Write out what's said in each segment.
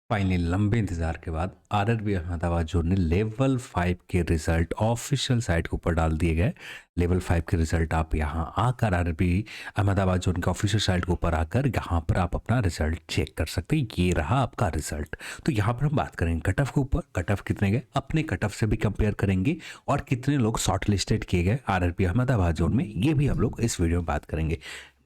Finally लंबे इंतजार के बाद आरआरबी अहमदाबाद जोन ने लेवल 5 के रिजल्ट ऑफिशियल साइट के ऊपर डाल दिए गए। लेवल 5 के रिजल्ट आप यहाँ आकर आरआरबी अहमदाबाद जोन के ऑफिशियल साइट के ऊपर आकर यहाँ पर आप अपना रिजल्ट चेक कर सकते हैं। ये रहा आपका रिजल्ट। तो यहाँ पर हम बात करेंगे कट ऑफ के ऊपर, कट ऑफ कितने गए, अपने कट ऑफ से भी कंपेयर करेंगे और कितने लोग शॉर्ट लिस्टेड किए गए आरआरबी अहमदाबाद जोन में, ये भी हम लोग इस वीडियो में बात करेंगे।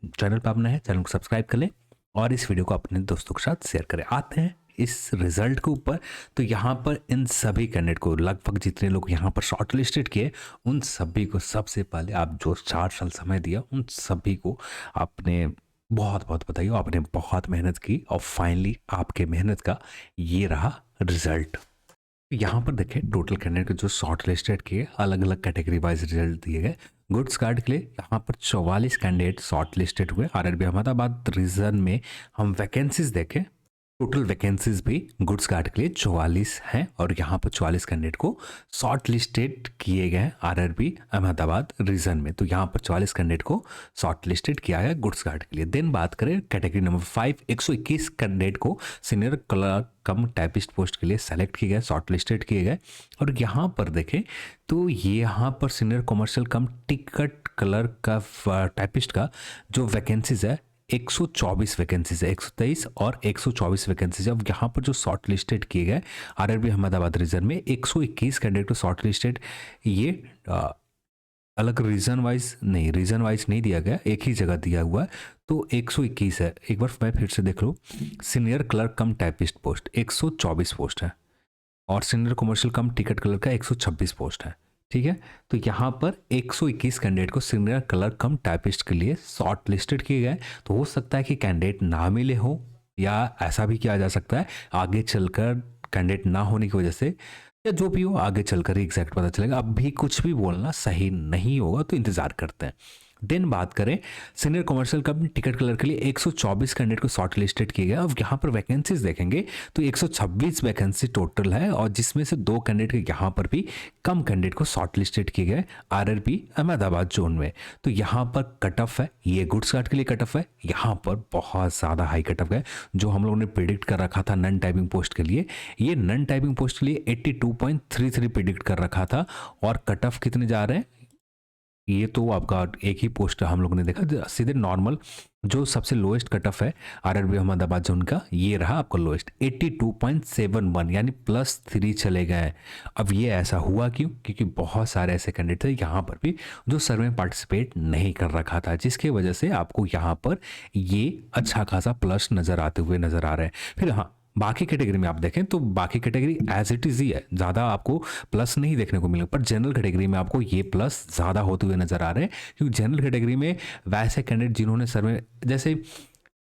चैनल पर आपने है, चैनल को सब्सक्राइब कर लें और इस वीडियो को अपने दोस्तों के साथ शेयर करें। आते हैं इस रिजल्ट के ऊपर। तो यहाँ पर इन सभी कैंडिडेट को लगभग जितने लोग यहाँ पर शॉर्ट लिस्टेड किए उन सभी को सबसे पहले आप जो 4 साल समय दिया उन सभी को आपने बहुत बहुत बताइए, आपने बहुत मेहनत की और फाइनली आपके मेहनत का ये रहा रिजल्ट। यहाँ पर देखें टोटल कैंडिडेट जो शॉर्ट लिस्टेड किए अलग अलग कैटेगरी वाइज रिजल्ट दिए गए। गुड्स कार्ड के लिए यहाँ पर 44 कैंडिडेट शॉर्ट लिस्टेड हुए। आरआरबी अहमदाबाद रीजन में हम वैकेंसीज देखें, टोटल वैकेंसीज भी गुड्स कार्ड के लिए 44 हैं और यहाँ पर 44 कैंडिडेट को शॉर्ट लिस्टेड किए गए आरआरबी अहमदाबाद रीजन में। तो यहाँ पर 44 कैंडिडेट को शॉर्ट लिस्टेड किया गया गुड्स कार्ड के लिए। देन बात करें कैटेगरी नंबर 5, 121 कैंडिडेट को सीनियर क्लर्क कम टाइपिस्ट पोस्ट के लिए सेलेक्ट किए गए, शॉर्ट लिस्टेड किए गए। और यहाँ पर देखें तो ये यहाँ पर सीनियर कमर्शियल कम टिकट क्लर्क का टाइपिस्ट का जो वैकेंसीज है 124 वैकेंसीज है, 123 और 124 वैकेंसीज है। अब यहाँ पर जो शॉर्ट लिस्टेड किए गए आरआरबी अहमदाबाद रीजन में 121 कैंडिडेट को शॉर्ट लिस्टेड, ये अलग रीजन वाइज नहीं दिया गया, एक ही जगह दिया हुआ है। तो 121 है। एक बार मैं फिर से देख लूँ, सीनियर क्लर्क कम टाइपिस्ट पोस्ट 124 पोस्ट है और सीनियर कमर्शियल कम टिकट क्लर्क का 126 पोस्ट है। ठीक है, तो यहाँ पर 121 कैंडिडेट को सीनियर क्लर्क कम टाइपिस्ट के लिए शॉर्ट लिस्टेड किए गए। तो हो सकता है कि कैंडिडेट ना मिले हो या ऐसा भी किया जा सकता है आगे चलकर कैंडिडेट ना होने की वजह से, या जो भी हो आगे चलकर ही एग्जैक्ट पता चलेगा। अब भी कुछ भी बोलना सही नहीं होगा, तो इंतजार करते हैं। देन बात करें सीनियर कमर्शियल कम टिकट क्लर्क के लिए 124 कैंडिडेट को शॉर्ट लिस्टेड किए गए। अब यहाँ पर वैकेंसीज देखेंगे तो 126 वैकेंसी टोटल है और जिसमें से 2 कैंडिडेट के यहाँ पर भी कम कैंडिडेट को शॉर्ट लिस्टेड किए गए आरआरबी अहमदाबाद जोन में। तो यहाँ पर कट ऑफ है, ये गुड्स कार्ड के लिए कट ऑफ है, यहाँ पर बहुत ज़्यादा हाई कट ऑफ है जो हम लोगों ने प्रिडिक्ट कर रखा था नन टाइपिंग पोस्ट के लिए। ये नन टाइपिंग पोस्ट के लिए 82.33 प्रिडिक्ट कर रखा था और कट ऑफ कितने जा रहे हैं, ये तो आपका एक ही पोस्ट हम लोगों ने देखा सीधे नॉर्मल। जो सबसे लोएस्ट कट ऑफ है आरआरबी अहमदाबाद जोन का, ये रहा आपका लोएस्ट 82.71 यानी +3 चले गए। अब ये ऐसा हुआ क्यों? क्योंकि बहुत सारे ऐसे कैंडिडेट थे यहाँ पर भी जो सर्वे में पार्टिसिपेट नहीं कर रखा था, जिसकी वजह से आपको यहाँ पर ये अच्छा खासा प्लस नज़र आते हुए नज़र आ रहे हैं। फिर हाँ, बाकी कैटेगरी में आप देखें तो बाकी कैटेगरी एज इट इज़ ही है, ज़्यादा आपको प्लस नहीं देखने को मिलेगा। पर जनरल कैटेगरी में आपको ये प्लस ज़्यादा होते हुए नज़र आ रहे हैं, क्योंकि जनरल कैटेगरी में वैसे कैंडिडेट जिन्होंने सर्वे, जैसे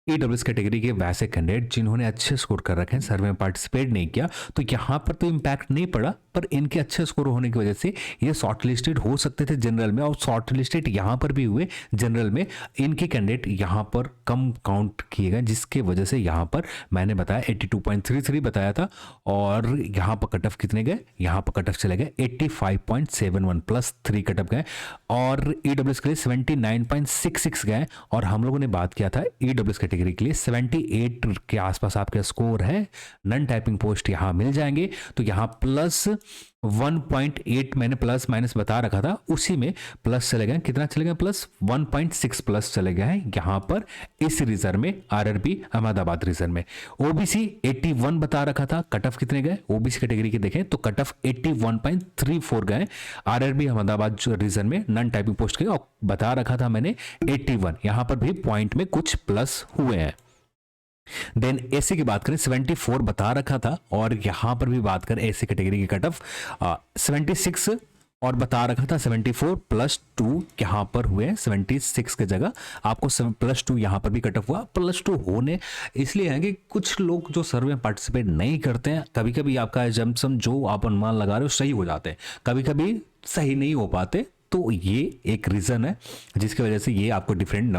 ईडब्ल्यूएस कैटेगरी के वैसे कैंडिडेट जिन्होंने अच्छे स्कोर कर रखे हैं, सर्वे में पार्टिसिपेट नहीं किया, तो यहाँ पर तो इम्पैक्ट नहीं पड़ा, पर इनके अच्छे स्कोर होने की वजह से ये शॉर्ट लिस्टेड हो सकते थे जनरल में, और शॉर्ट लिस्टेड यहाँ पर भी हुए जनरल में। इनके कैंडिडेट यहाँ पर कम काउंट किए गए, जिसके वजह से यहाँ पर मैंने बताया 82.33 बताया था और यहाँ पर कट ऑफ कितने गए, यहाँ पर कट ऑफ चले गए 85.71 +3 कट ऑफ गए और ईडब्ल्यूएस के लिए 79.66 गए। और हम लोगों ने बात किया था ईडब्ल्यूएस कैटेगरी के लिए 78 के आसपास आपका स्कोर है, नन टाइपिंग पोस्ट यहाँ मिल जाएंगे। तो यहाँ +1.8 मैंने प्लस माइनस बता रखा था, उसी में प्लस चले गए। कितना चले गए? +1.6 प्लस चले गए हैं यहाँ पर इस रीजन में, आरआरबी अहमदाबाद रीजन में। ओबीसी 81 बता रखा था, कट ऑफ कितने गए ओबीसी कैटेगरी के देखें तो कट ऑफ 81.34 गए आरआरबी अहमदाबाद रीजन में नन टाइपिंग पोस्ट के, और बता रखा था मैंने 81। यहाँ पर भी पॉइंट में कुछ प्लस हुए हैं। देन एसी की बात करें 74 बता रखा था और यहां पर भी बात करें एसी कैटेगरी की कट ऑफ 76 और बता रखा था 74 +2 यहां पर हुए 76 की जगह आपको +2 यहां पर भी कट ऑफ हुआ। +2 होने इसलिए है कि कुछ लोग जो सर्वे में पार्टिसिपेट नहीं करते हैं, कभी कभी आपका एजम्पशन जो आप अनुमान लगा रहे हो सही हो जाते हैं, कभी कभी सही नहीं हो पाते। तो ये एक रीज़न है जिसकी वजह से ये आपको डिफरेंट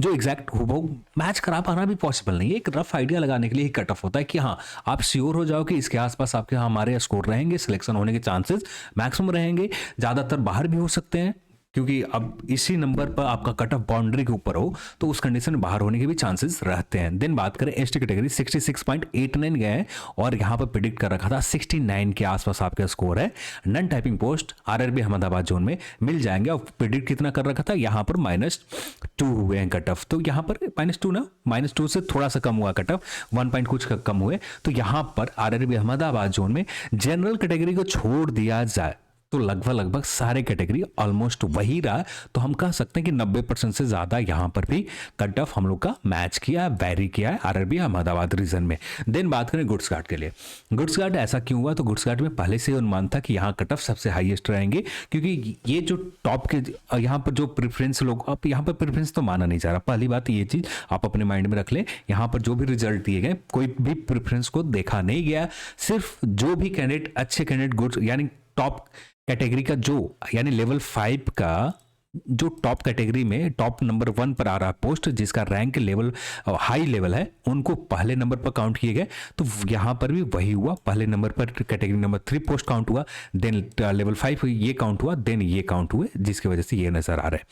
जो एग्जैक्ट हो मैच करा पाना भी पॉसिबल नहीं है। एक रफ आइडिया लगाने के लिए कट ऑफ होता है कि हाँ आप श्योर हो जाओ कि इसके आसपास आपके हमारे स्कोर रहेंगे, सिलेक्शन होने के चांसेस मैक्सिमम रहेंगे, ज़्यादातर बाहर भी हो सकते हैं, क्योंकि अब इसी नंबर पर आपका कट ऑफ बाउंड्री के ऊपर हो तो उस कंडीशन में बाहर होने के भी चांसेस रहते हैं। देन बात करें एसटी कैटेगरी 66.89 गए हैं और यहाँ पर प्रिडिक्ट कर रखा था 69 के आसपास आपका स्कोर है। Non typing post RRB Ahmedabad zone में मिल जाएंगे और प्रिडिक्ट कितना कर रखा था, यहाँ पर -2 हुए हैं कट ऑफ, तो यहाँ पर -2 ना, -2 से थोड़ा सा कम हुआ कट ऑफ, 1 पॉइंट कुछ कम हुए। तो यहाँ पर आरआरबी अहमदाबाद जोन में जनरल कैटेगरी को छोड़ दिया जाए तो लगभग सारे कैटेगरी ऑलमोस्ट वही रहा। तो हम कह सकते हैं कि 90% से ज्यादा यहां पर भी कट ऑफ हम लोग का मैच किया है, वेरी किया है आरआरबी अहमदाबाद रीजन में। देन बात करें गुड्स गार्ड के लिए, गुड्स गार्ड ऐसा क्यों हुआ, तो गुड्स गार्ड में पहले से अनुमान था कि यहाँ कट ऑफ सबसे हाईएस्ट रहेंगे, क्योंकि ये जो टॉप के यहाँ पर जो प्रेफरेंस लोग, अब यहाँ पर प्रेफरेंस तो माना नहीं जा रहा, पहली बात ये चीज आप अपने माइंड में रख लें। यहाँ पर जो भी रिजल्ट दिए गए कोई भी प्रेफरेंस को देखा नहीं गया, सिर्फ जो भी कैंडिडेट अच्छे कैंडिडेट गुड्स यानी टॉप कैटेगरी का जो यानी लेवल 5 का जो टॉप कैटेगरी में टॉप नंबर 1 पर आ रहा पोस्ट जिसका रैंक लेवल हाई लेवल है उनको पहले नंबर पर काउंट किए गए। तो यहां पर भी वही हुआ, पहले नंबर पर कैटेगरी नंबर 3 पोस्ट काउंट हुआ, देन लेवल 5 ये काउंट हुआ, देन ये काउंट हुए, जिसकी वजह से ये नजर आ रहा है।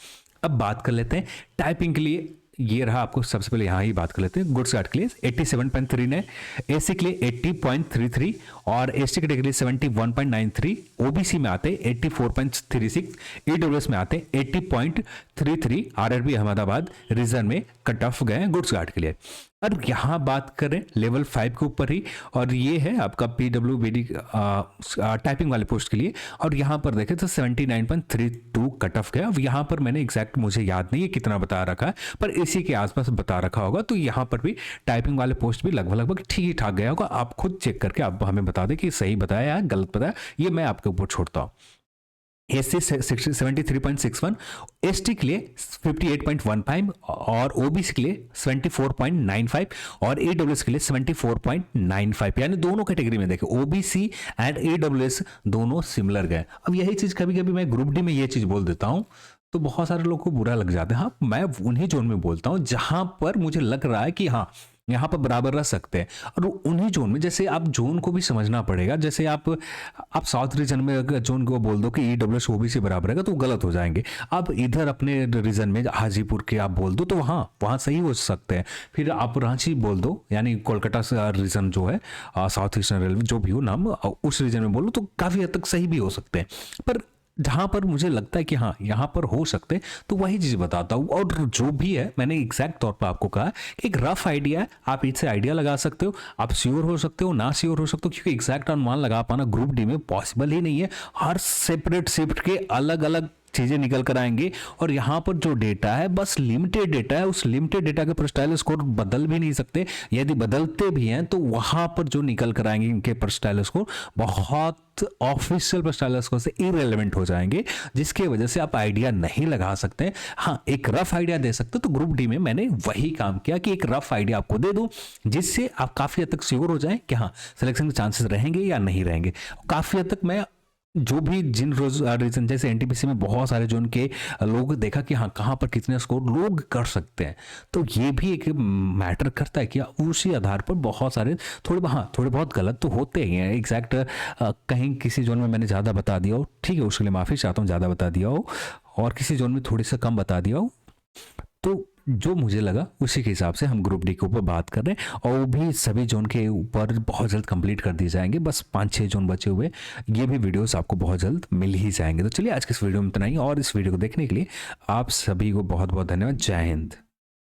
अब बात कर लेते हैं टाइपिंग के लिए, ये रहा आपको सबसे पहले यहाँ ही बात कर लेते हैं। गुड्स गार्ड के लिए 87.39, एसी के लिए 80.33 और एसटी कैटेगरी 71.93, ओबीसी में आते 84.36, ईडब्ल्यूएस में आते 80.33। आरआरबी अहमदाबाद रीजन में कट ऑफ गए गुड्स गार्ड के लिए। और यहाँ बात करें लेवल 5 के ऊपर ही, और ये है आपका पीडब्ल्यूबीडी टाइपिंग वाले पोस्ट के लिए, और यहाँ पर देखें तो 79.32 कट ऑफ गया। अब यहाँ पर मैंने एग्जैक्ट मुझे याद नहीं है कितना बता रखा है, पर इसी के आसपास बता रखा होगा। तो यहाँ पर भी टाइपिंग वाले पोस्ट भी लगभग ठीक ही ठाक गया होगा। आप खुद चेक करके आप हमें बता दें कि सही बताया या गलत बताया, ये मैं आपके ऊपर छोड़ता हूँ। एससी 73.61, एसटी के लिए 58.15 और ओबीसी के लिए 74.95 और ईडब्ल्यूएस के लिए 74.95, यानी दोनों कैटेगरी में देखें ओबीसी एंड ईडब्ल्यूएस दोनों सिमिलर गए। अब यही चीज कभी कभी मैं ग्रुप डी में ये चीज बोल देता हूं तो बहुत सारे लोगों को बुरा लग जाता है। हाँ, मैं उन्हीं जोन में बोलता हूं जहां पर मुझे लग रहा है कि हाँ यहाँ पर बराबर रह सकते हैं, और उन्हीं जोन में जैसे आप जोन को भी समझना पड़ेगा। जैसे आप साउथ रीजन में अगर जोन को बोल दो कि ईडब्ल्यूएस ओबीसी बराबर है तो गलत हो जाएंगे। आप इधर अपने रीजन में हाजीपुर के आप बोल दो तो वहाँ सही हो सकते हैं। फिर आप रांची बोल दो यानी कोलकाता रीजन जो है साउथ ईस्टर्न रेलवे जो भी हो नाम, उस रीजन में बोलो तो काफ़ी हद तक सही भी हो सकते हैं। पर जहां पर मुझे लगता है कि हाँ यहाँ पर हो सकते तो वही चीज बताता हूँ। और जो भी है मैंने एग्जैक्ट तौर पर आपको कहा कि एक रफ आइडिया है, आप इससे आइडिया लगा सकते हो, आप श्योर हो सकते हो, ना श्योर हो सकते हो, क्योंकि एग्जैक्ट अनुमान लगा पाना ग्रुप डी में पॉसिबल ही नहीं है। हर सेपरेट शिफ्ट के अलग अलग चीजें निकल कर आएंगे, और यहाँ पर जो डेटा है बस लिमिटेड डेटा है, उस लिमिटेड डेटा के परसेंटाइल स्कोर बदल भी नहीं सकते, यदि बदलते भी हैं तो वहां पर जो निकल कर आएंगे इनके परसेंटाइल स्कोर बहुत ऑफिशियल परसेंटाइल स्कोर से इररिलेवेंट हो जाएंगे, जिसकी वजह से आप आइडिया नहीं लगा सकते। हाँ, एक रफ आइडिया दे सकते, तो ग्रुप डी में मैंने वही काम किया कि एक रफ आइडिया आपको दे दूं जिससे आप काफी हद तक श्योर हो जाए कि हाँ सिलेक्शन के चांसेस रहेंगे या नहीं रहेंगे। काफी हद तक मैं जो भी जिन रीजन जैसे एनटीपीसी में बहुत सारे जो उनके लोग देखा कि हाँ कहाँ पर कितने स्कोर लोग कर सकते हैं, तो ये भी एक मैटर करता है कि उसी आधार पर बहुत सारे थोड़े बहुत गलत तो होते ही हैं। एग्जैक्ट कहीं किसी जोन में मैंने ज़्यादा बता दिया हो, ठीक है, उसके लिए माफ़ी चाहता हूँ, ज़्यादा बता दिया हो, और किसी जोन में थोड़ी सा कम बता दिया हो, तो जो मुझे लगा उसी के हिसाब से हम ग्रुप डी के ऊपर बात कर रहे हैं। और वो भी सभी जोन के ऊपर बहुत जल्द कंप्लीट कर दिए जाएंगे, बस 5-6 जोन बचे हुए, ये भी वीडियोस आपको बहुत जल्द मिल ही जाएंगे। तो चलिए आज के इस वीडियो में इतना ही, और इस वीडियो को देखने के लिए आप सभी को बहुत बहुत धन्यवाद। जय हिंद।